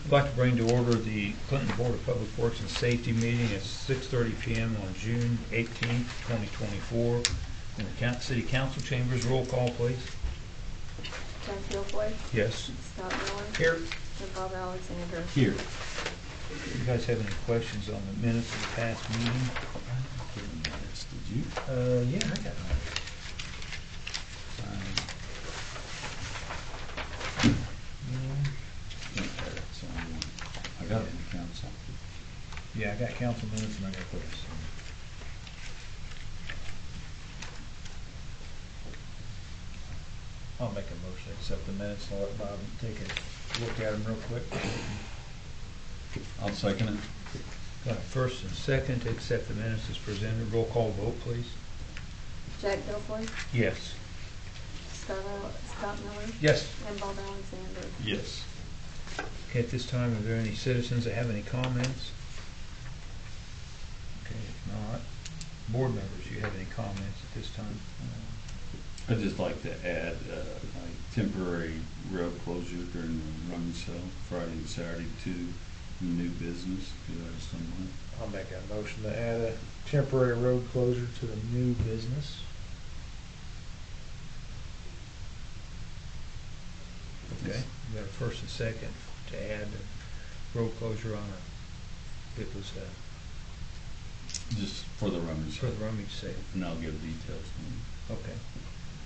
I'd like to bring to order the Clinton Board of Public Works and Safety meeting at 6:30 p.m. on June 18th, 2024. In the City Council chambers, roll call, please. Jack Guilfoyle. Yes. Scott Miller. Here. And Bob Alexander. Here. You guys have any questions on the minutes of the past meeting? Did you? Yeah, I got it. I got it in council. Yeah, I got council minutes and I got this. I'll make a motion to accept the minutes and I'll let Bob take a look at them real quick. I'll second it. Got a first and second to accept the minutes as presented. Roll call vote, please. Jack Guilfoyle. Yes. Scott Miller. Yes. And Bob Alexander. Yes. Okay, at this time, are there any citizens that have any comments? Okay, if not, board members, do you have any comments at this time? I'd just like to add like temporary road closure during the run sale, Friday and Saturday, to new business. Do that or something. I'll make a motion to add a temporary road closure to the new business. Okay, we got a first and second to add road closure on it was Just for the rummage for sale. the rummage sale. And I'll give details. Okay.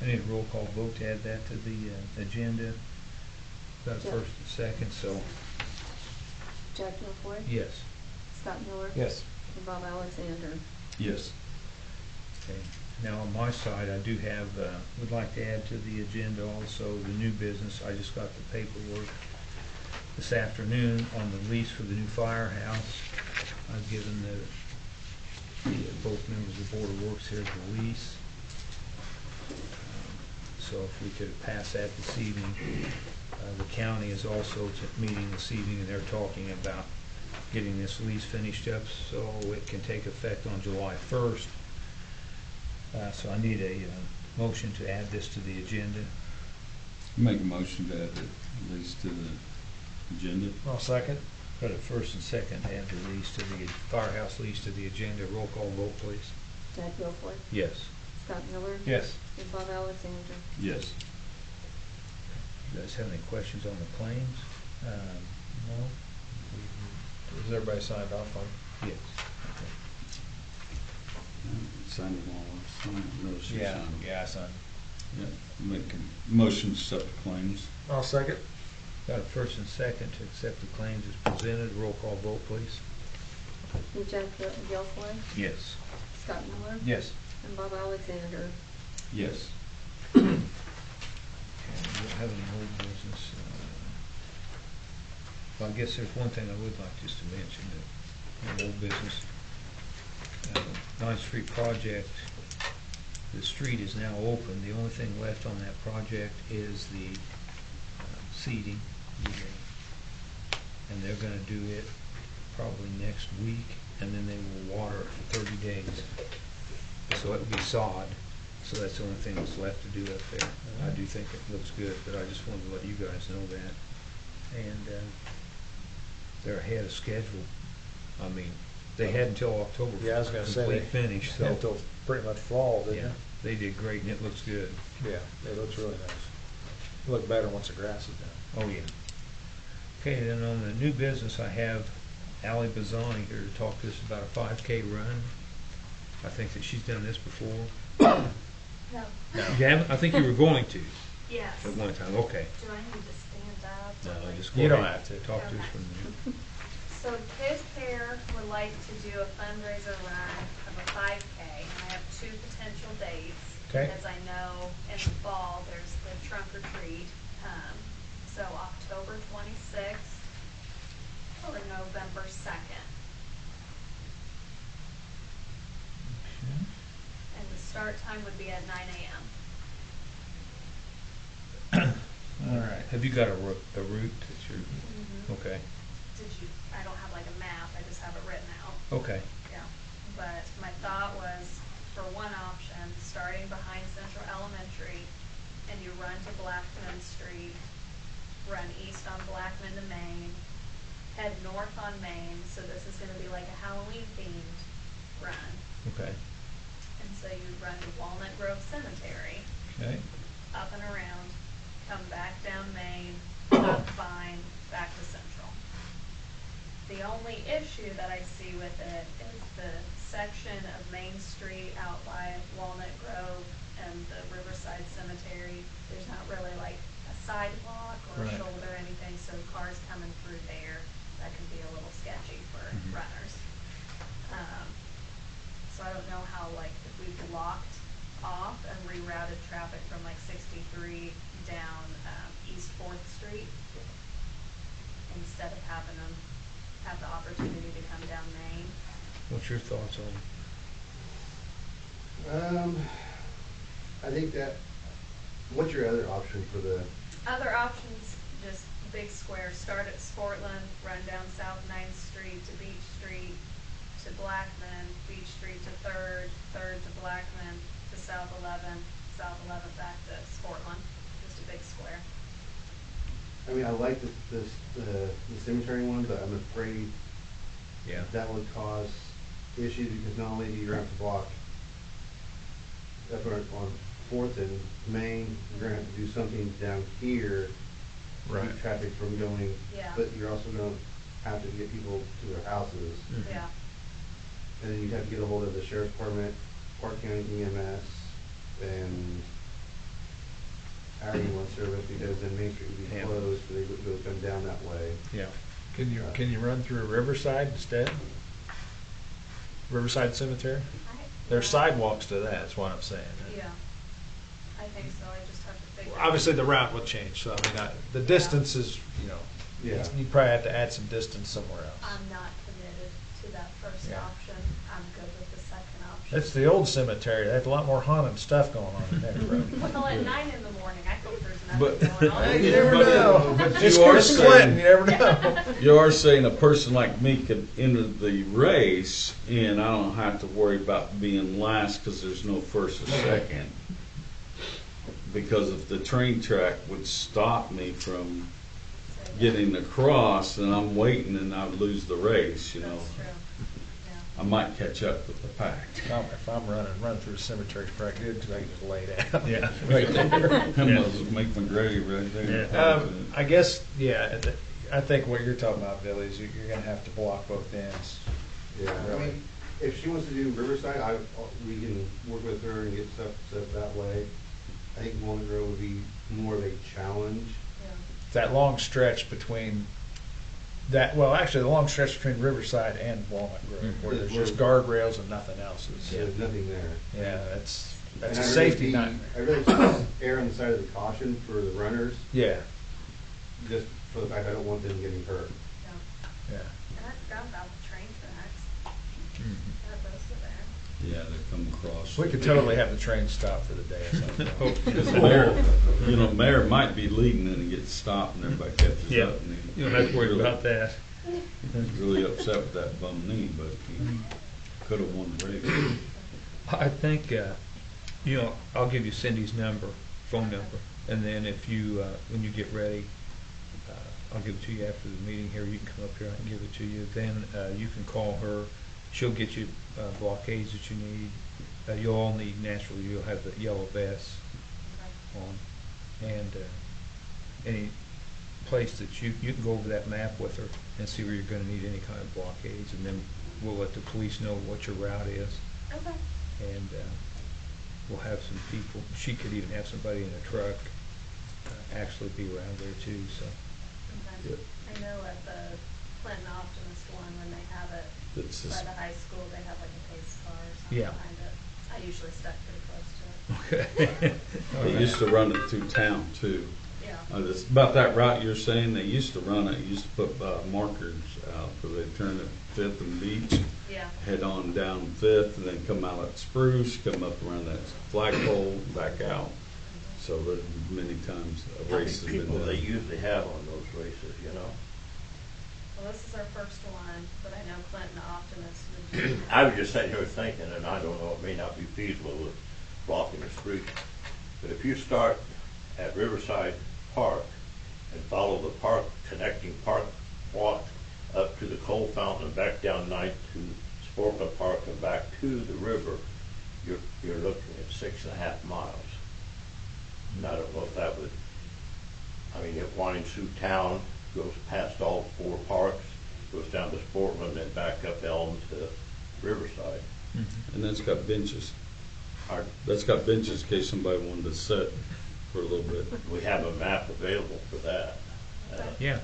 I need a roll call vote to add that to the agenda. Got a Yeah. first and second, so Jack Guilfoyle. yes. Scott Miller. Yes. And Bob Alexander. Yes. Okay. Now on my side, I do have, would like to add to the agenda also the new business. I just got the paperwork this afternoon on the lease for the new firehouse. I've given both members of the Board of Works here the lease. So if we could pass that this evening. The county is also meeting this evening and they're talking about getting this lease finished up so it can take effect on July 1st. So I need a motion to add this to the agenda. Make a motion to add the lease to the agenda. I'll second. Got a first and second to add the lease to the firehouse lease to the agenda. Roll call vote, please. Jack Guilfoyle. Yes. Scott Miller. Yes. And Bob Alexander. Yes. You guys have any questions on the claims? No. Is everybody signed off on? Yes. Signed them all. No, she signed them. Yeah, I signed. Yeah. Make a motion to accept the claims. I'll second. Got a first and second to accept the claims as presented. Roll call vote, please. And Jack Guilfoyle. Yes. Scott Miller. Yes. And Bob Alexander. Yes. Okay, we don't have any old business. Well, I guess there's one thing I would like just to mention, that old business. 9th Street project, the street is now open. The only thing left on that project is the seeding. And they're gonna do it probably next week, and then they will water it for 30 days. So it'll be sod. So that's the only thing that's left to do up there. I do think it looks good, but I just wanted to let you guys know that. And they're ahead of schedule. I mean, they had until October Yeah, I was gonna for say complete finish. So until pretty much fall, didn't yeah, it? they did great, and it looks good. Yeah, it looks really nice. Look better once the grass is down. Oh yeah. Okay, then on the new business, I have Ally Bazzani here to talk to us about a 5K run. I think that she's done this before. No. You haven't? I think you were going to Yes. at one time. Okay. Do I need to stand up? No, or like- just go You don't ahead. have to. Talk to us Okay. from there. So Kids Care would like to do a fundraiser run of a 5K. I have two potential dates. Okay. Because I know in the fall there's the trunk or treat. So October 26th or November 2nd. And the start time would be at 9 a.m. All right. Have you got a route that you're? Okay. Did you, I don't have like a map, I just have it written out. Okay. Yeah, but my thought was, for one option, starting behind Central Elementary, and you run to Blackman Street, run east on Blackman to Main, head north on Main, so this is gonna be like a Halloween themed run. Okay, And so you run to Walnut Grove Cemetery, okay. up and around, come back down Main, up Vine, back to Central. The only issue that I see with it is the section of Main Street out by Walnut Grove and the Riverside Cemetery. There's not really like a sidewalk or a Right. shoulder or anything, so cars coming through there, that can be a little sketchy for Mhm. runners. So I don't know how, like, if we blocked off and rerouted traffic from like 63 down East 4th Street, instead of having them have the opportunity to come down Main. What's your thoughts on I think that, what's your other option for the, Other options, just big square, start at Sportland, run down South 9th Street to Beach Street to Blackman, Beach Street to 3rd, 3rd to Blackman to South 11th, South 11th back to Sportland, just a big square. I mean, I like the cemetery one, but I'm afraid Yeah. that would cause issues because not only do you have to block up on Fourth and Main, you're gonna have to do something down here to Right. keep traffic from going. Yeah. But you're also gonna have to get people to their houses. Mhm. Yeah, And then you'd have to get a hold of the sheriff's department, Park County EMS, and our ambulance service, because then Main Street would be Yeah. closed, so they wouldn't be able to come down that way. Yeah. Can you run through Riverside instead? Riverside Cemetery? There's sidewalks to that, that's what I'm saying. Yeah, I think so, I just have to figure. Obviously, the route will change, so I mean, the distance is, Yeah. you probably have to add some distance somewhere else. I'm not committed to that first Yeah. option, I'm good with the second option. That's the old cemetery, they have a lot more haunted stuff going on in that road. Well, at 9 in the morning, I hope there's But- nothing going on. Hey, you never But- know. but It's you are Chris Clinton, saying- you never know. You are saying a person like me could enter the race and I don't have to worry about being last because there's no first or second. Because if the train track would stop me from So, yeah, getting across and I'm waiting and I would lose the race, you know. That's true, yeah. I might catch up with the pack. If I'm run through the cemetery, it's pretty good, because I can just lay down. Yeah, right there. I might as well make my grave right there. I guess, yeah, I think what you're talking about, Billy, is you're gonna have to block both ends. Yeah, I Really. mean, if she wants to do Riverside, we can work with her and get stuff set that way. I think Walnut Grove would be more of a challenge. Yeah. That long stretch between actually, the long stretch between Riverside and Walnut Grove, where there's just guardrails and nothing else. There's nothing there. Yeah, that's And a I'd really safety be- nightmare. I'd really just err on the side of the caution for the runners, Yeah, just for the fact I don't want them getting hurt. Yeah. yeah. And I forgot about the train tracks, Mhm. that those are there. Yeah, they come across. We could totally have the train stop for the day or something. Because the mayor, mayor might be leading and he gets stopped and everybody catches Yeah. up. And he- You don't have to worry about that. He's really upset with that bum knee, but he could have won the race. I think, I'll give you Cindy's phone number, and then if you, when you get ready, I'll give it to you after the meeting here, you can come up here, I can give it to you, then you can call her, she'll get you blockades that you need. You'll all need, naturally, you'll have the yellow vests on, and any place that you can go over that map with her and see where you're gonna need any kind of blockades, and then we'll let the police know what your route is. Okay. And we'll have some people, she could even have somebody in a truck actually be around there too, so. Okay. I know at the Clinton Optimist one, when they have it It's by just, the high school, they have like a pace car or something Yeah. behind it. I usually stuck pretty close to it. Okay. they used to run it through town too. Yeah. It's about that route you're saying, they used to run it, used to put markers out, because they turn at Fifth and Beach, Yeah. head on down Fifth, and then come out at Spruce, come up around that flagpole, back out. So there's many times a How race has many been people they done. usually have on those races, you know? Well, this is our first one, but I know Clinton Optimist would do. I was just sitting here thinking, and I don't know, it may not be feasible with blocking the street, but if you start at Riverside Park and follow the park, connecting park walk up to the coal fountain and back down Ninth to Sportman Park and back to the river, you're looking at 6.5 miles. And I don't know if that would, I mean, it winds through town, goes past all 4 parks, goes down to Sportman, then back up Elm to Riverside. And that's got benches. Our, That's got benches in case somebody wanted to sit for a little bit. we have a map available for that. Yeah,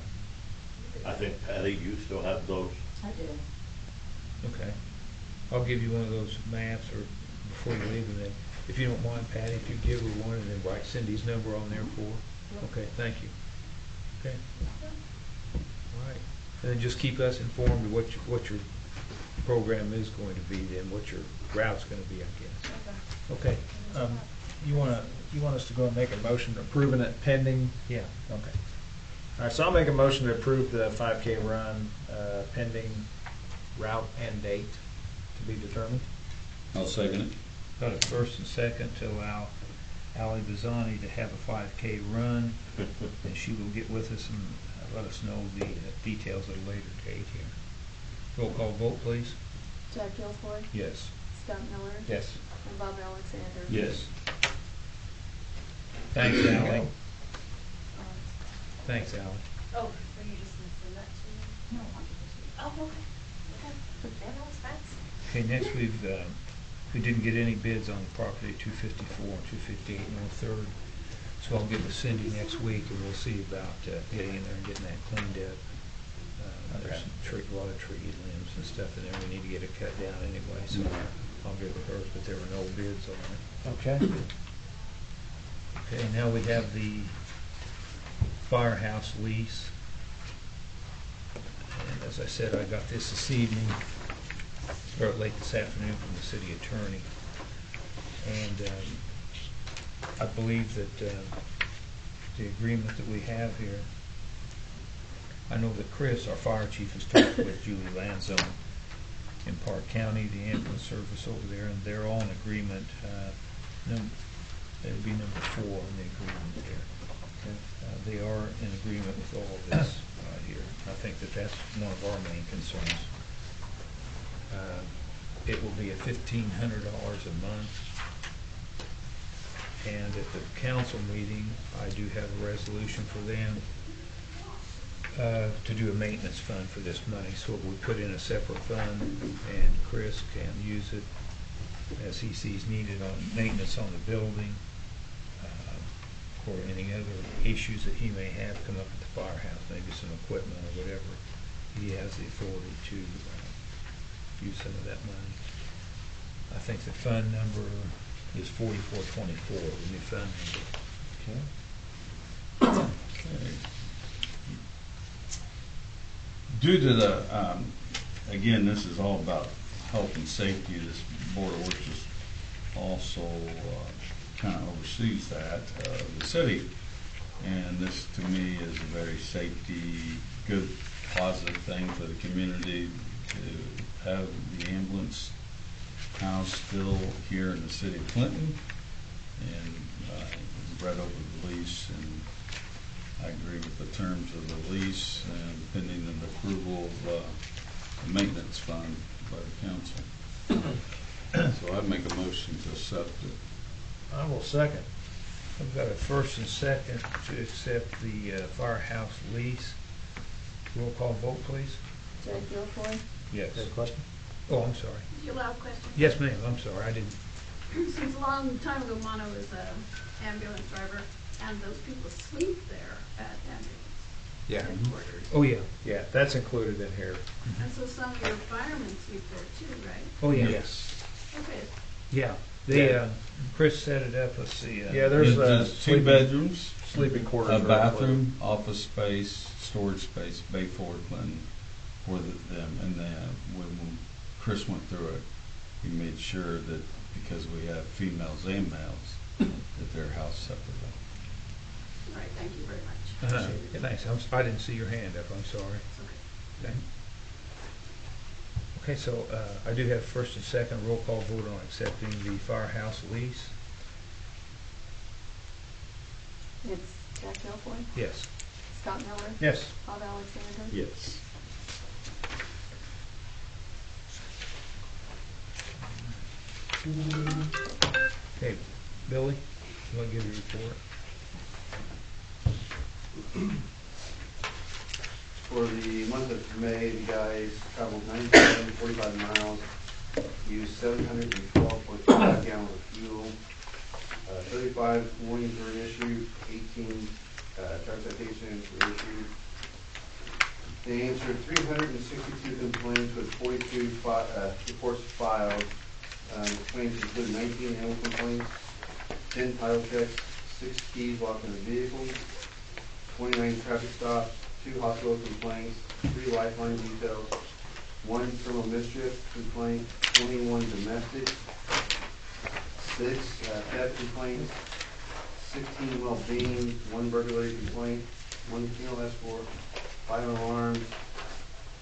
I think, Patty, you still have those. I do. okay. I'll give you one of those maps or before you leave, and then, if you don't mind, Patty, if you give her one and then write Cindy's number on there for her. Okay, thank you. Okay. All right. And then just keep us informed of what your program is going to be, then what your route's gonna be, I guess. Okay. You want us to go and make a motion approving it pending? Yeah. Okay. All right, so I'll make a motion to approve the 5K run pending route and date to be determined. I'll second it. Got a first and second to allow Ally Bizzani to have a 5K run, and she will get with us and let us know the details at a later date here. Roll call vote, please. Jack Gilfoy, Yes. Scott Miller, Yes. and Bob Alexander. Yes. Thanks, Ally. Um, Thanks, Ally. Oh, are you just gonna send that to me? No, I'm Oh, okay. Yeah, that was fast. Okay, next we didn't get any bids on the property at 254 and 258 North Third. So I'll get with Cindy next week and we'll see about getting in there and getting that cleaned up. There's a lot of tree limbs and stuff in there. We need to get it cut down anyway, so I'll get with hers, but there were no bids on it. Okay. Okay, now we have the firehouse lease. And as I said, I got this evening, or late this afternoon from the city attorney. And I believe that the agreement that we have here, I know that Chris, our fire chief, has talked with Julie Lanzone in Park County, the ambulance service over there, and they're all in agreement. It'd be number 4 on the agreement there. They are in agreement with all of this right here. I think that that's one of our main concerns. It will be at $1,500 a month. And at the council meeting, I do have a resolution for them to do a maintenance fund for this money. So we put in a separate fund, and Chris can use it as he sees needed on maintenance on the building, or any other issues that he may have come up at the firehouse, maybe some equipment or whatever. He has the authority to use some of that money. I think the fund number is 4424, the new fund number. Okay. Due to the, again, this is all about health and safety, this Board of Works is also kind of oversees that, the city. And this, to me, is a very safety, good, positive thing for the community to have the ambulance house still here in the city of Clinton. And read over the lease, and I agree with the terms of the lease and pending the approval of the maintenance fund by the council. So I'd make a motion to accept it. I will second. I've got a first and second to accept the firehouse lease. Roll call vote, please. Jack Gilfoy, Yes. Any question? Oh, I'm sorry. You allow a question? Yes, ma'am, I'm sorry, I didn't. Since a long time ago, Mono was an ambulance driver, and those people sleep there at ambulance Yeah. headquarters. Oh, yeah. Yeah, that's included in here. And so some of your firemen sleep there too, right? Oh, yeah. Yes. Okay, Yeah, they, Yeah. Chris set it up, let's see. Yeah, there's There's two sleeping- bedrooms, Sleeping quarters. a are bathroom, office space, storage space, bay forward Clinton for them. And then when Chris went through it, he made sure that because we have females and males, that they're housed separately. all right, thank you very much. Yeah, thanks, I didn't see your hand up, I'm sorry. It's okay. Okay. Okay, so I do have first and second roll call vote on accepting the firehouse lease. it's Jack Gilfoy, Yes. Scott Miller, Yes. Bob Alexander. Yes. Okay, Billy, you want to give your report? For the month of May, the guys traveled 9,045 miles, used 712.5 gallons of fuel, 35 warnings were issued, 18 traffic citations were issued. They answered 362 complaints with 42 reports filed. Complaints include 19 animal complaints, 10 title checks, 6 keys locked in the vehicle, 29 traffic stops, 2 hospital complaints, 3 lifeline details, 1 criminal mischief complaint, 21 domestic, 6 theft complaints, 16 well-being, 1 burglary complaint, 1 penal escort, 5 alarms,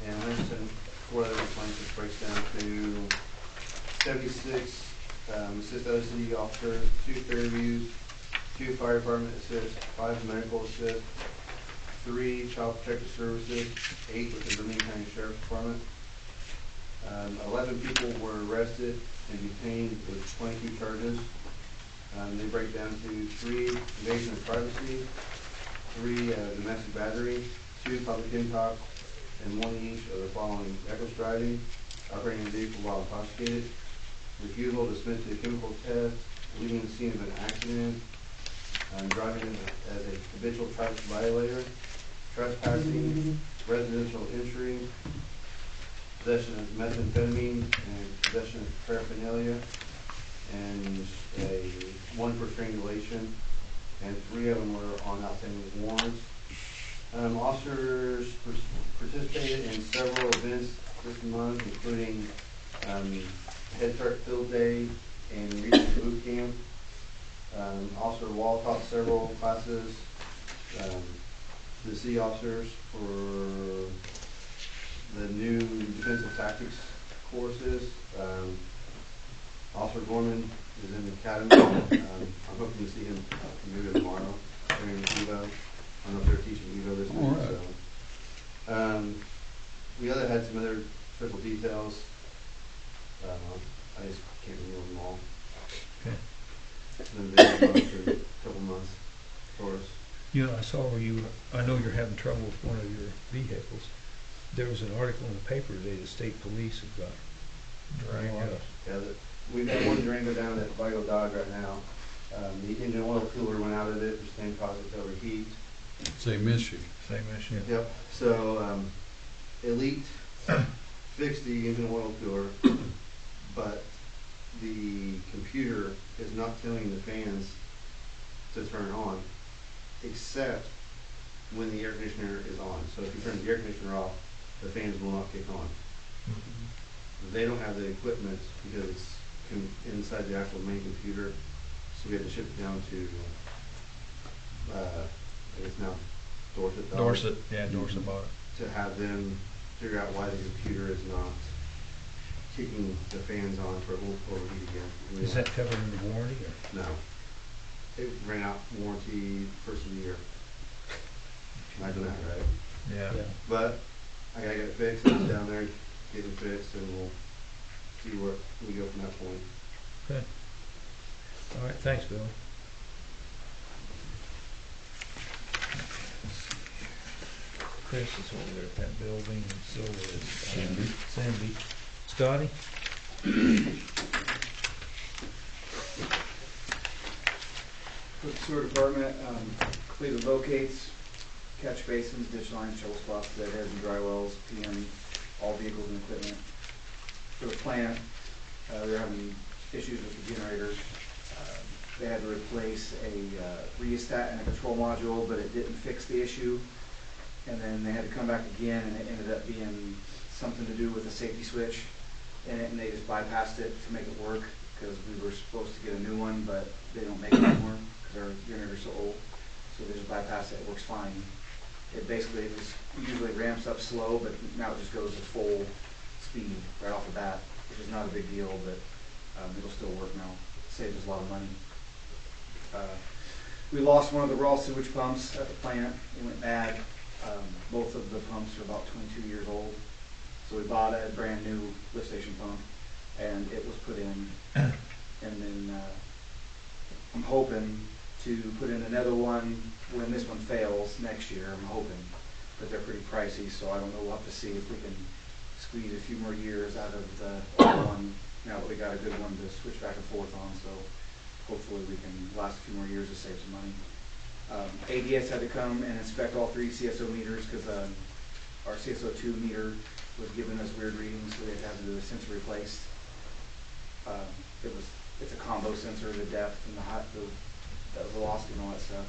and 104 other complaints, which breaks down to 76 assist other city officers, 2 Fairviews, 2 fire department assist, 5 medical assist, 3 child protective services, 8 with the Birmingham County Sheriff's Department. 11 people were arrested and detained with 22 charges. They break down to 3 invasion of privacy, 3 domestic battery, 2 public impact, and 1 each of the following: reckless driving, operating a vehicle while intoxicated, refusal to submit to a chemical test, leaving the scene of an accident, driving as a habitual traffic violator, trespassing, residential entry, possession of methamphetamine, and possession of paraphernalia, and 1 for strangulation, and 3 of them were on outstanding warrants. Officers participated in several events this month, including Head Start Field Day and Regional Boot Camp. Officer Wall taught several classes to the city officers for the new defensive tactics courses. Officer Gorman is in the academy. I'm hoping to see him maybe tomorrow during Evo. I don't know if they're teaching Evo this week. Right. So, we had some other special details. I just can't remember them all. Okay. It's been a busy month for a couple months for us. You know, I saw where I know you're having trouble with one of your vehicles. There was an article in the paper today, the state police have got Durango. Yeah, we've got 1 Durango down at Vigo Dodge right now. The engine oil cooler went out of it, which then caused it to overheat. Same issue. Same issue. Yep. So Elite fixed the engine oil cooler, but the computer is not telling the fans to turn on, except when the air conditioner is on. So if you turn the air conditioner off, the fans will not kick on. They don't have the equipment because it's inside the actual main computer, so we had to ship it down to I guess now Dorset. Dorset, yeah, Dorset bought it. To have them figure out why the computer is not kicking the fans on for it won't overheat again. Is that covered under warranty or? No. It ran out warranty first of the year. Imagine that, right? Yeah. But I gotta get it fixed. It's down there, get it fixed, and we'll see where we go from that point. Okay. All right, thanks, Billy. Chris is over there at that building, and so is Sandy. Scotty? For the sewer department, completed locates, catch basins, ditch lines, shovel spots, deadheads and dry wells, PM, all vehicles and equipment. For the plant, they're having issues with the generators. They had to replace a rheostat and a control module, but it didn't fix the issue. And then they had to come back again, and it ended up being something to do with a safety switch in it, and they just bypassed it to make it work, because we were supposed to get a new one, but they don't make it anymore because our generator's so old. So they just bypassed it. It works fine. It basically usually ramps up slow, but now it just goes at full speed right off the bat, which is not a big deal, but it'll still work now. It saves us a lot of money. We lost one of the raw sewage pumps at the plant. It went bad. Both of the pumps are about 22 years old. So we bought a brand new lift station pump. and it was put in. And then I'm hoping to put in another one when this one fails next year, I'm hoping. But they're pretty pricey, so I don't know, we'll have to see if we can squeeze a few more years out of the old one, now that we got a good one to switch back and forth on, so hopefully we can last a few more years to save some money. ADS had to come and inspect all 3 CSO meters, because our CSO2 meter was giving us weird readings, so we had to have the sensor replaced. It's a combo sensor, the depth and the height, the velocity and all that stuff.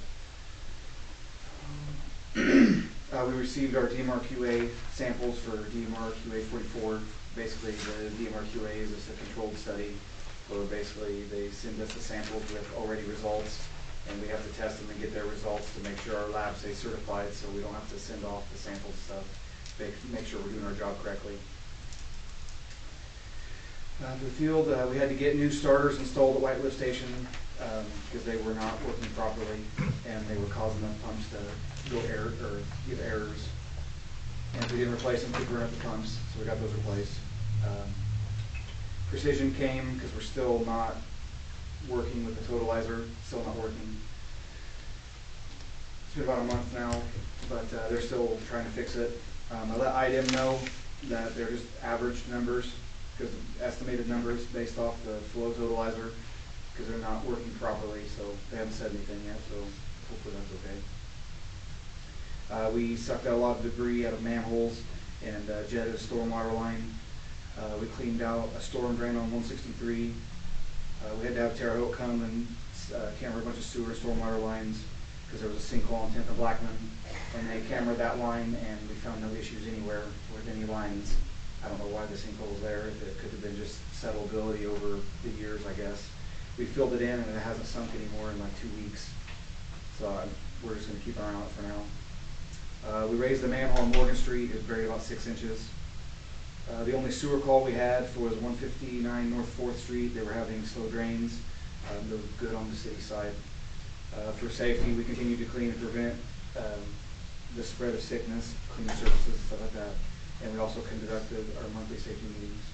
We received our DMR-QA samples for DMR-QA 44. Basically, the DMR-QA is just a controlled study where basically they send us the samples with already results, and we have to test them and get their results to make sure our lab stays certified, so we don't have to send off the sample stuff, make sure we're doing our job correctly. To the field, we had to get new starters installed at White Lift Station because they were not working properly, and they were causing the pumps to go give errors. And if we didn't replace them, we'd burn up the pumps, so we got those replaced. Precision came because we're still not working with the totalizer, still not working. It's been about a month now, but they're still trying to fix it. I let IDEM know that they're just average numbers, because estimated numbers based off the flow totalizer, because they're not working properly, so they haven't said anything yet, so hopefully that's okay. We sucked out a lot of debris out of manholes and jetted a stormwater line. We cleaned out a storm drain on 163. We had to have Terre Haute come and camera a bunch of sewer stormwater lines because there was a sinkhole on 10th and Blackman, and they cameraed that line, and we found no issues anywhere with any lines. I don't know why the sinkhole was there. It could have been just settleability over the years, I guess. We filled it in, and it hasn't sunk anymore in like 2 weeks. So we're just going to keep an eye on it for now. We raised the manhole on Morgan Street. It was buried about 6 inches. The only sewer call we had was 159 North 4th Street. They were having slow drains. They were good on the city side. For safety, we continue to clean and prevent the spread of sickness, clean surfaces and stuff like that. And we also conducted our monthly safety meetings.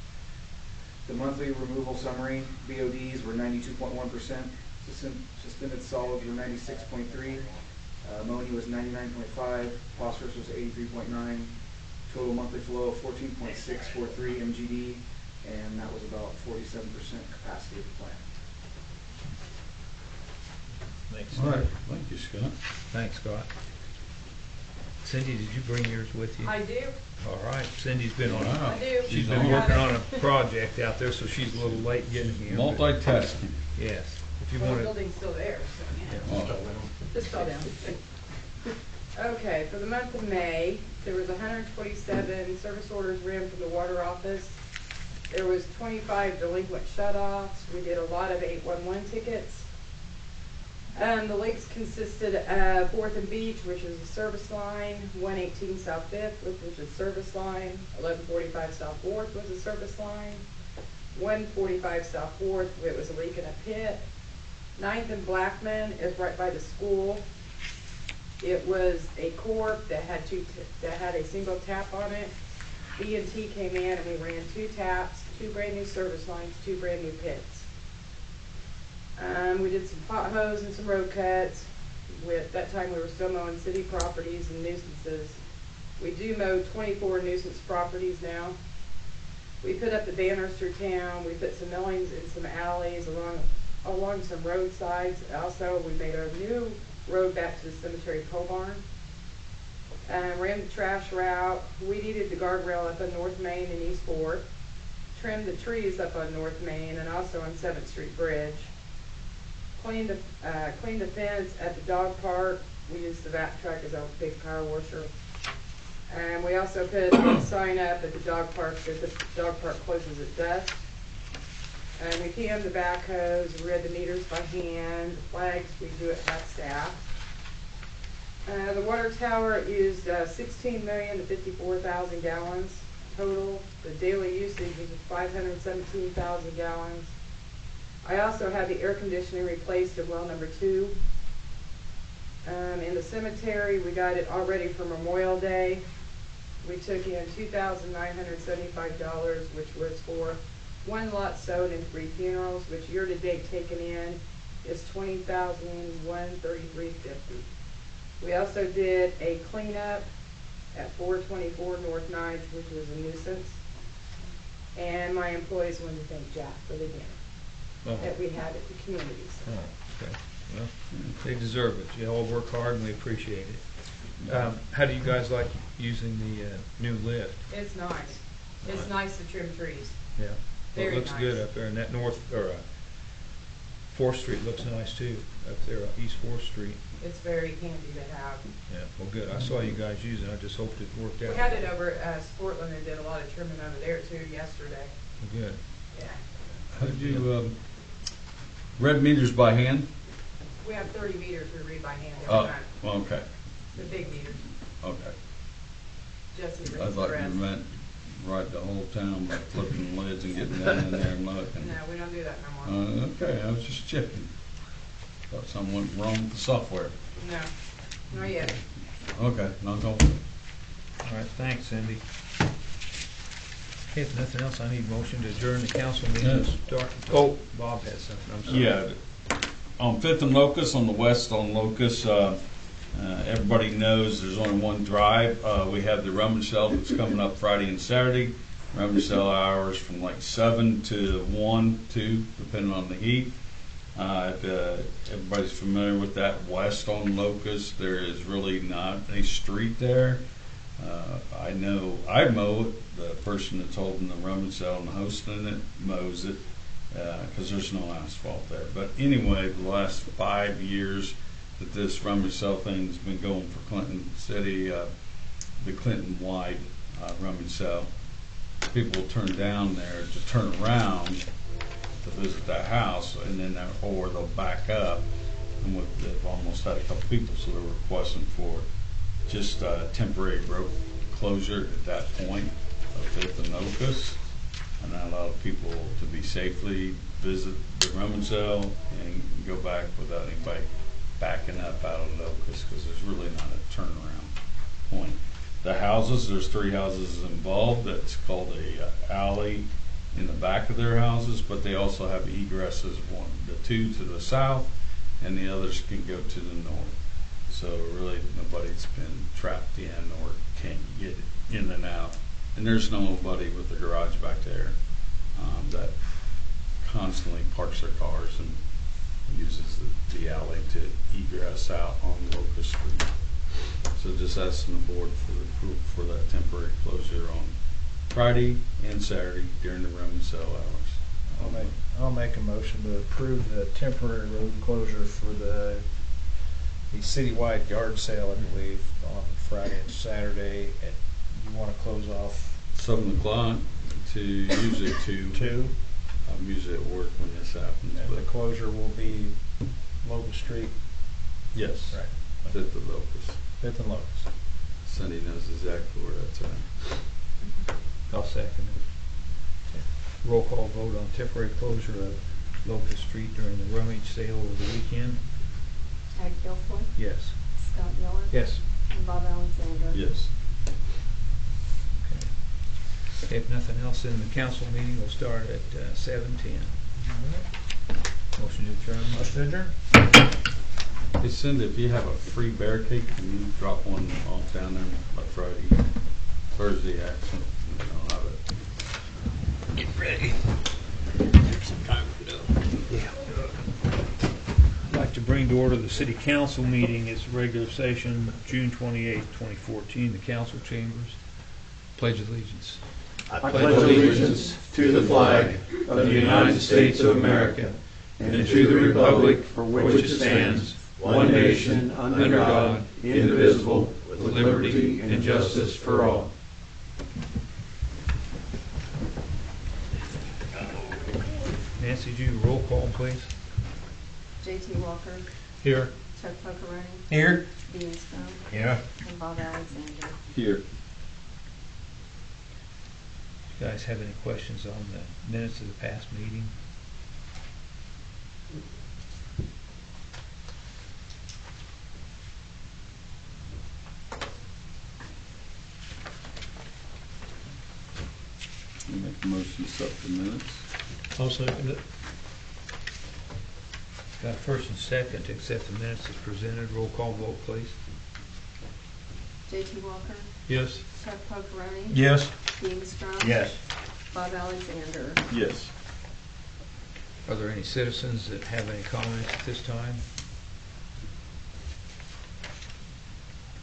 The monthly removal summary, BODs were 92.1%, suspended solids were 96.3%, ammonia was 99.5%, phosphorus was 83.9%, total monthly flow of 14.643 MGD, and that was about 47% capacity of the plant. Thanks. All right, thank you, Scott. Thanks, Scott. Cindy, did you bring yours with you? I do. All right, Cindy's been on. Wow. I do. She's been working on a project out there, so she's a little late getting here. but- Multitasking. Yes, if you Well, the want to. building's still there, so yeah. Oh. Just fell down. Okay, for the month of May, there was 127 service orders ran from the water office. There was 25 delinquent shut-offs. We did a lot of 811 tickets. The leaks consisted of 4th and Beach, which is a service line, 118 South 5th, which was a service line, 1145 South 4th was a service line, 145 South 4th, it was a leak in a pit. 9th and Blackman is right by the school. It was a corp that had a single tap on it. E&T came in and we ran 2 taps, 2 brand new service lines, 2 brand new pits. We did some potholes and some road cuts. At that time we were still mowing city properties and nuisances. We do mow 24 nuisance properties now. We put up the banners through town. We put some millings in some alleys along some roadsides. Also, we made a new road back to the cemetery pole barn. Ran the trash route. We needed the guardrail up on North Main and East 4th. Trimmed the trees up on North Main and also on 7th Street Bridge. Cleaned the fence at the dog park. We used the vac truck as a big power washer. And we also put a sign up at the dog park that the dog park closes at dusk. And we PM'd the backhoes, we read the meters by hand, the flags, we do it by staff. The water tower used 16 million to 54,000 gallons total. The daily usage was 517,000 gallons. I also had the air conditioning replaced in well number 2. In the cemetery, we got it all ready for Memorial Day. We took in $2,975, which was for 1 lot sold and 3 funerals, which year-to-date taken in is $20,133.50. We also did a cleanup at 424 North Ninth, which was a nuisance. And my employees wanted to thank Jack for the dinner Oh, that we had at the community center. okay. Well, they deserve it. You all work hard and we appreciate it. How do you guys like using the new lift? It's nice. It's nice to trim trees. Yeah. Well, Very it looks good nice. up there, and that Fourth Street looks nice too, up there, East Fourth Street. It's very handy to have. Yeah, well, good. I saw you guys using it. I just hoped it worked out. We had it over at Sportland and did a lot of trimming over there too yesterday. Well, good. Yeah. How did you, read meters by hand? We have 30 meters we read by hand every Oh, month. well, okay, The big meters. okay. Jesse I reads the thought you rest. meant ride the whole town by flipping the lids and getting down in there and looking. No, we don't do that no more. Okay, I was just checking. Thought something went wrong with the software. No, not yet. Okay, not going. All right, thanks, Cindy. Okay, if nothing else, I need motion to adjourn the council meeting. Yes. Start. Oh, Bob has something. I'm sorry. Yeah, on Fifth and Locust, on the west on Locust, everybody knows there's only one drive. We have the rummage sale that's coming up Friday and Saturday. Rummage sale hours from like 7 to 1, 2, depending on the heat. If everybody's familiar with that, west on Locust, there is really not a street there. I know I mow it. The person that's holding the rummage sale and hosting it mows it because there's no asphalt there. But anyway, the last 5 years that this rummage sale thing's been going for Clinton City, the Clinton-wide rummage sale, people will turn down there to turn around to visit that house, and then or they'll back up. And they've almost had a couple people, so they're requesting for just temporary road closure at that point of Fifth and Locust, and that allow people to be safely visit the rummage sale and go back without anybody backing up out of Locust, because there's really not a turnaround point. The houses, there's 3 houses involved. That's called a alley in the back of their houses, but they also have egresses, the 2 to the south, and the others can go to the north. So really nobody's been trapped in or can't get in and out. And there's nobody with a garage back there that constantly parks their cars and uses the alley to egress out on Locust Street. So just asking the board for the approval for that temporary closure on Friday and Saturday during the rummage sale hours. I'll make a motion to approve the temporary road closure for the citywide yard sale, I believe, on Friday and Saturday. You want to close off 7 o'clock to usually 2. 2, I'm usually at work when this happens, and the but closure will be Locust Street, yes, right, Fifth of Locust. 5th and Locust. Cindy knows exactly where that's at. I'll second it. Roll call vote on temporary closure of Locust Street during the rummage sale over the weekend. Ted Gilfoy, Yes. Scott Miller. Yes. And Bob Alexander. Yes. Okay, if nothing else in the council meeting, we'll start at 7:10. Motion to adjourn. Motion adjourned. Hey Cindy, if you have a free bear cake, can you drop one off down there by Thursday actually? I'll have it. Get ready. Take some time to do. I'd like to bring to order the city council meeting. It's regular session, June 28, 2014, the council chambers. Pledge allegiance. I pledge allegiance to the flag of the United States of America and to the republic for which it stands, one nation, under God, indivisible, with liberty and justice for all. Nancy, do you roll call, please? J.T. Walker, Here. Chuck Puckaroni, Here. Dean Stone, Yeah. and Bob Alexander. Here. You guys have any questions on the minutes of the past meeting? Make a motion to accept the minutes. I'll second it. Got a first and second to accept the minutes as presented. Roll call vote, please. J.T. Walker, Yes. Chuck Pocharoni. Yes. Dean Strom. Yes. Bob Alexander. Yes. Are there any citizens that have any comments at this time?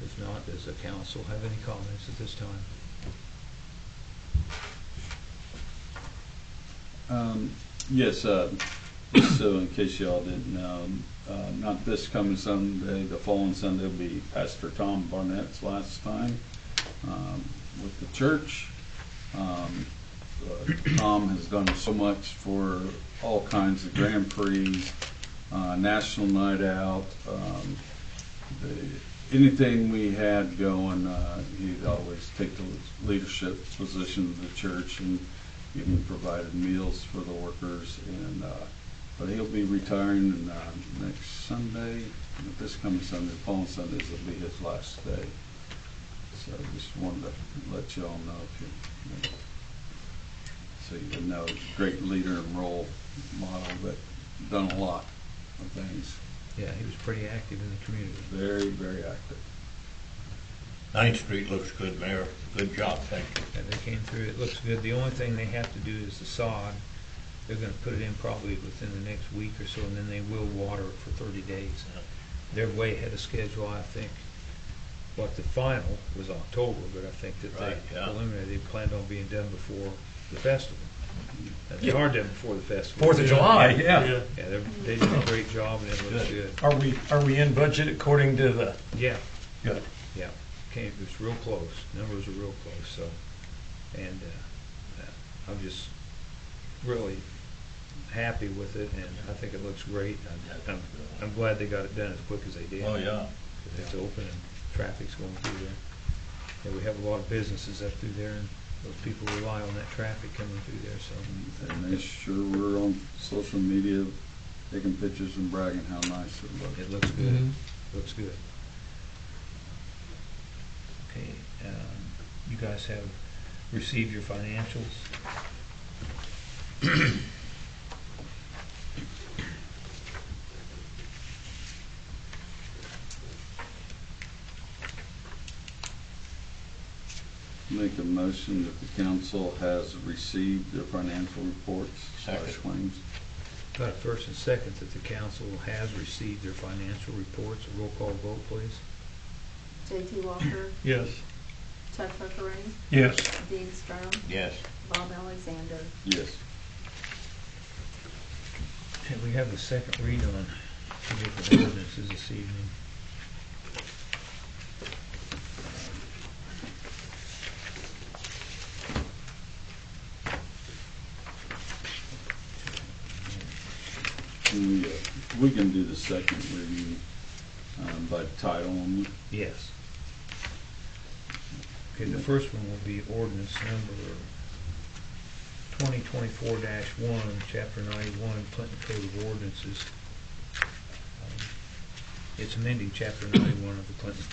If not, does the council have any comments at this time? Yes, just so in case y'all didn't know, not this coming Sunday, the following Sunday will be Pastor Tom Barnett's last time with the church. Tom has done so much for all kinds of Grand Prix, National Night Out, anything we had going, he'd always take the leadership position of the church and even provided meals for the workers. And but he'll be retiring next Sunday. This coming Sunday, the following Sundays will be his last day. So I just wanted to let you all know, if you so you know, great leader and role model that done a lot of things. Yeah, he was pretty active in the community. Very, very active. 9th Street looks good, Mayor. Good job, thank you. Yeah, they came through, it looks good. The only thing they have to do is the sod. They're gonna put it in probably within the next week or so, and then they will water it for 30 days. They're way ahead of schedule, I think. What the final was October, but I think that Right, they yeah. preliminary, they planned on being done before the festival. And they are done before the festival. 4th of July, yeah. Yeah, they did a great job, and it looks good. Are we in budget according to the? Yeah, Good. yeah, it was real close, numbers are real close, so, and, I'm just really happy with it, and I think it looks great. I'm glad they got it done as quick as they did. Oh, yeah. It's open and traffic's going through there. And we have a lot of businesses up through there, and those people rely on that traffic coming through there, so. And they sure were on social media taking pictures and bragging how nice it looked. It looks good, Mhm. looks good. Okay, you guys have received your financials. Make a motion that the council has received their financial reports / Second. claims. Got a first and second that the council has received their financial reports. A roll call vote, please. J.T. Walker, Yes. Chuck Pocharoni. Yes. Dean Strom. Yes. Bob Alexander. Yes. Okay, we have the second read on two different ordinances this evening. We can do the second reading by title only. Yes. Okay, the first one will be ordinance number 2024-1, Chapter 91, Clinton Code of Ordinances. It's amending Chapter 91 of the Clinton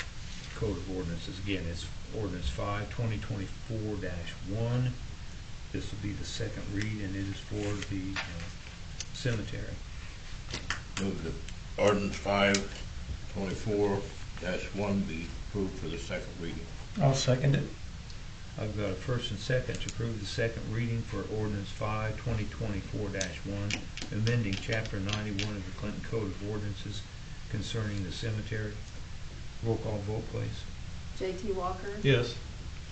Code of Ordinances. Again, it's Ordinance 5, 2024-1. This will be the second read, and it is for the cemetery. Move the ordinance 5/24-1 be approved for the second reading. I'll second it. I've got a first and second to approve the second reading for ordinance 5, 2024-1, amending chapter 91 of the Clinton Code of Ordinances concerning the cemetery. Roll call vote, please. J.T. Walker. Yes.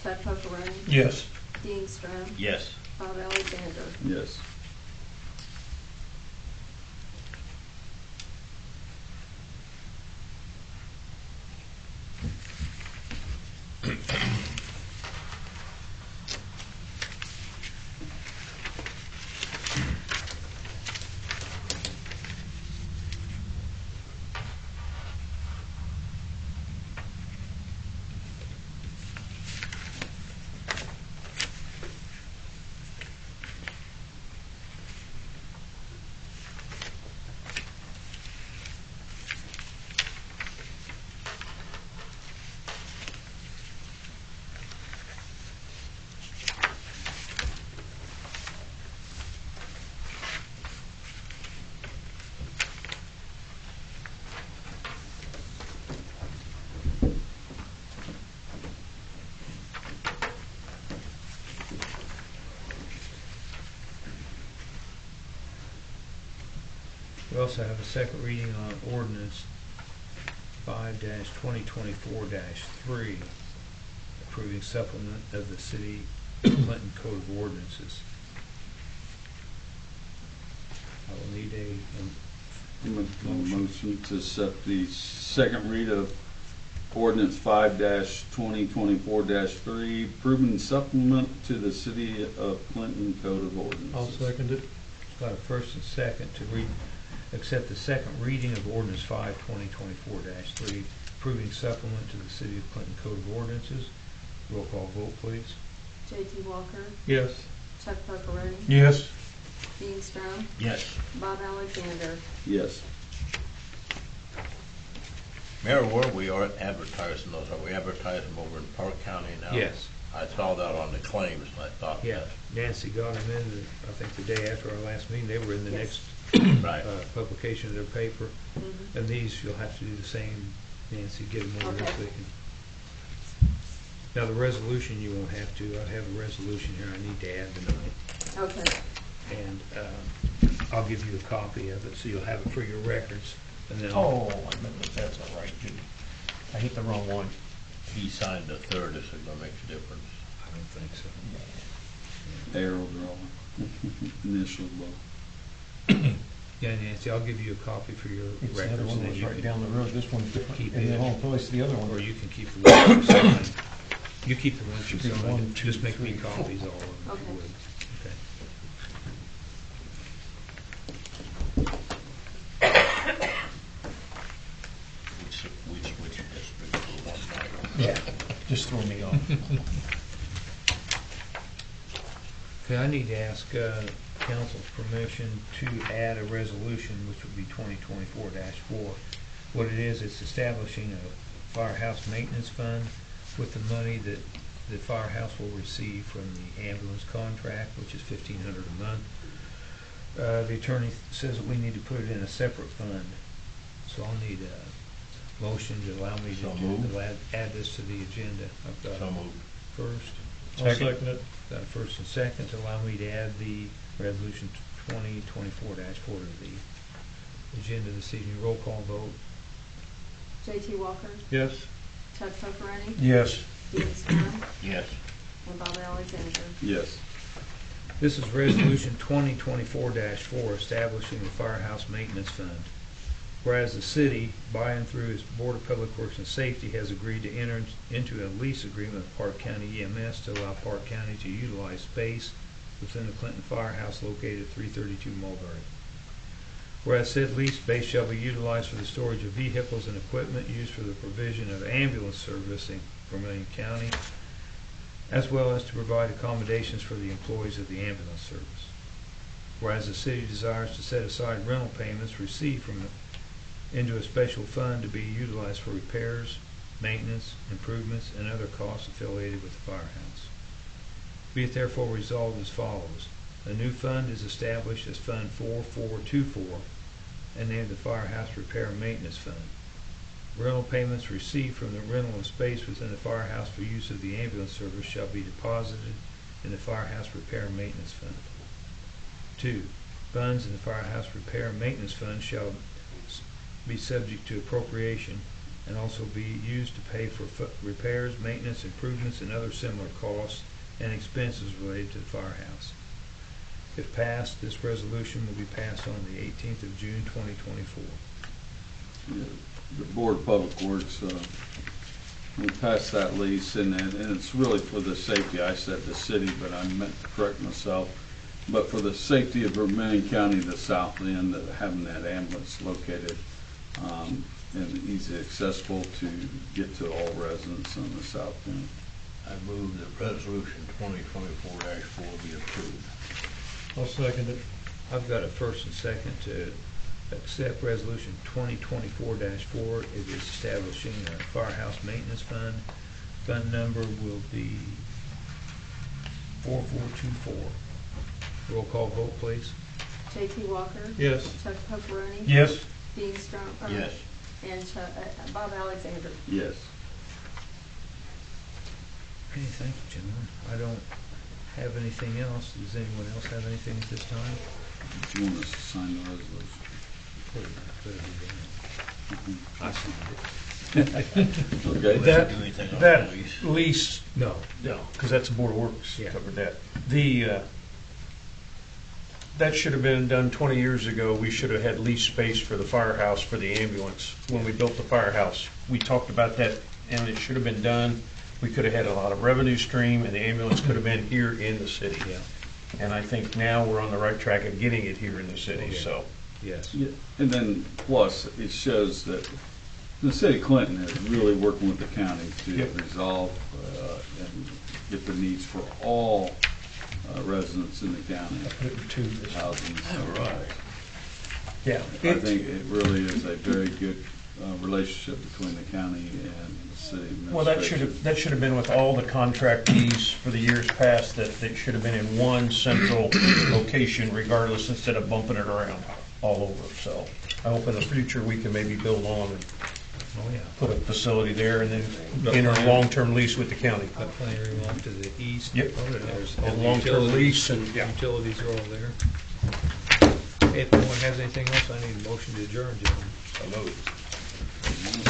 Chuck Pocharoni. Yes. Dean Strom. Yes. Bob Alexander. Yes. We also have a second reading on ordinance 5-2024-3, approving supplement of the City of Clinton Code of Ordinances. I will need a Motion to set the second read of ordinance 5-2024-3, approving supplement to the City of Clinton Code of Ordinances. I'll second it. Got a first and second to accept the second reading of ordinance 5-2024-3, approving supplement to the City of Clinton Code of Ordinances. Roll call vote, please. J.T. Walker, Yes. Chuck Pepperoni, Yes. Dean Strom, Yes. Bob Alexander. Yes. Mayor, where we are advertising those, are we advertising them over in Park County now? Yes. I saw that on the claims and I thought. Yeah, Nancy got them in, I think the day after our last meeting. They were in the Yes. next Right. publication of their paper. Mhm. And these, you'll have to do the same, Nancy, get them over Okay. so they can. Now, the resolution, you won't have to. I have a resolution here I need to add tonight. Okay, And I'll give you a copy of it, so you'll have it for your records. And then Oh, that's all right, dude. I hit the wrong one. He signed the third, is it gonna make a difference? I don't think so. Arrow draw. Initial blow. Yeah, Nancy, I'll give you a copy for your It's the other records. one and then was you right can down the road. This one's different. keep In it. the wrong place, the other one. Or you can keep the ones you signed. You keep the ones you Should be signed. 1, 2, Just make me 3. copies, all of them, if Okay. you would. Okay. We switched districts for one night. Yeah, just throw me off. Okay, I need to ask council's permission to add a resolution, which would be 2024-4. What it is, it's establishing a firehouse maintenance fund with the money that the firehouse will receive from the ambulance contract, which is $1,500 a month. The attorney says that we need to put it in a separate fund, so I'll need a motion to allow me So to moved. add this to the agenda. I've got So moved. first. I'll second it. Got a first and second to allow me to add the resolution 2024-4 to the agenda this evening. Roll call vote. J.T. Walker, Yes. Chuck Pepperoni, Yes. Dean Strom, Yes. and Bob Alexander. Yes. This is resolution 2024-4, establishing the firehouse maintenance fund. Whereas the city, by and through its Board of Public Works and Safety, has agreed to enter into a lease agreement with Park County EMS to allow Park County to utilize space within the Clinton Firehouse located at 332 Mulberry. Whereas said lease space shall be utilized for the storage of vehicles and equipment used for the provision of ambulance service in Vermilion County, as well as to provide accommodations for the employees of the ambulance service. Whereas the city desires to set aside rental payments received from it into a special fund to be utilized for repairs, maintenance, improvements, and other costs affiliated with the firehouse. Be it therefore resolved as follows. A new fund is established as Fund 4424 and named the Firehouse Repair and Maintenance Fund. Rental payments received from the rental of space within the firehouse for use of the ambulance service shall be deposited in the Firehouse Repair and Maintenance Fund. 2. Funds in the Firehouse Repair and Maintenance Fund shall be subject to appropriation and also be used to pay for repairs, maintenance, improvements, and other similar costs and expenses related to the firehouse. If passed, this resolution will be passed on the 18th of June 2024. Yeah, the Board of Public Works, we passed that lease and it's really for the safety. I said the city, but I meant to correct myself. But for the safety of Vermilion County, the south end, having that ambulance located and easy accessible to get to all residents on the south end. I move that resolution 2024-4 be approved. I'll second it. I've got a first and second to accept resolution 2024-4. It is establishing a firehouse maintenance fund. Fund number will be 4424. Roll call vote, please. J.T. Walker, Yes. Chuck Pepperoni, Yes. Dean Strom, Yes. and Bob Alexander. Yes. Okay, thank you, gentlemen. I don't have anything else. Does anyone else have anything at this time? Do you want us to sign the resolution? I signed Okay. That lease, it. No. no, because that's the Board of Works Yeah. covered that. That should have been done 20 years ago. We should have had lease space for the firehouse for the ambulance when we built the firehouse. We talked about that, and it should have been done. We could have had a lot of revenue stream, and the ambulance could have been here in the city. Yeah. And I think now we're on the right track of getting it here in the city, Okay. so. Yes. Yeah, and then plus, it shows that the city of Clinton is really working with the county to Yep. resolve and get the needs for all residents in the county, Put it in two this- housing. Yeah. I think it really is a very good relationship between the county and the city administration. Well, that should have been with all the contractees for the years past, that should have been in one central location regardless, instead of bumping it around all over. So I hope in the future we can maybe build on and Oh, yeah. put a facility there and then enter a long-term lease with the county. That plenty of room off to the east. Yep. Oh, there's And all the long-term utilities. lease and, yeah. Utilities are all there. Okay, if no one has anything else, I need a motion to adjourn, gentlemen.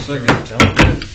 Second.